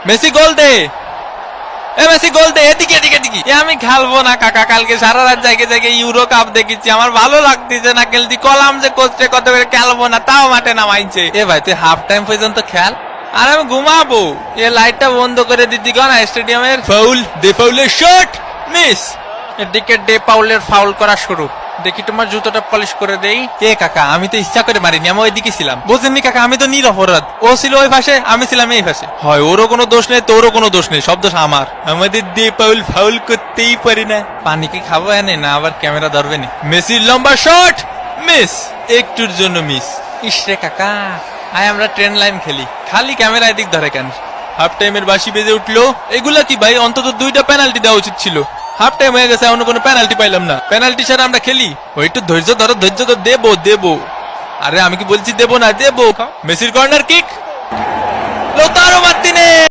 Messi গোল দে, Messi গোল দে, এদিকে এদিকে এদিকে। আমি খেলবো না কাকা, কালকে সারা রাত জায়গায় জায়গায় ইউরো কাপ দেখেছি, আমার ভালো লাগতেছে না খেলতে। কলাম যে কোচে কত করে খেলবো না, তাও মাঠে নামাইছে। এ ভাই তুই হাফ টাইম পর্যন্ত খেল, আর আমি ঘুমাবো। এ লাইটটা বন্ধ করে দিতি না স্টেডিয়ামের। ফাউল, দে ফাউলের শট, মিস। এদিকে ডে পাউলের ফাউল করা শুরু। দেখি তোমার জুতোটা পলিশ করে দেই। এ কাকা, আমি তো ইচ্ছা করে মারিনি, আমি ওইদিকে ছিলাম, বুঝেননি কাকা? আমি তো নিরপরাধ, ও ছিল ওই পাশে, আমি ছিলাম এই পাশে। হয় ওরও কোনো দোষ নেই, তোরও কোনো দোষ নেই, সব দোষ আমার। আমাদের ডে পাউল ফাউল করতেই পারি না। পানি কি খাবো এনে, না আবার ক্যামেরা ধরবে না? মেসির লম্বা শট, মিস, একটুর জন্য মিস। ইসরে কাকা, আয় আমরা ট্রেন লাইন খেলি, খালি ক্যামেরা এদিক ধরে কেন? হাফ টাইমের বাঁশি বেজে উঠলো। এগুলা কি ভাই? অন্তত 2টা পেনাল্টি দেওয়া উচিত ছিল। হাফ টাইম হয়ে গেছে, অন্য কোনো পেনাল্টি পাইলাম না। পেনাল্টি ছাড়া আমরা খেলি? ও একটু ধৈর্য ধরো, ধৈর্য ধর, দেবো দেবো। আরে আমি কি বলছি দেবো না? দেবো। মেসির কর্নার কিক, লোতারো মার্টিনেজ।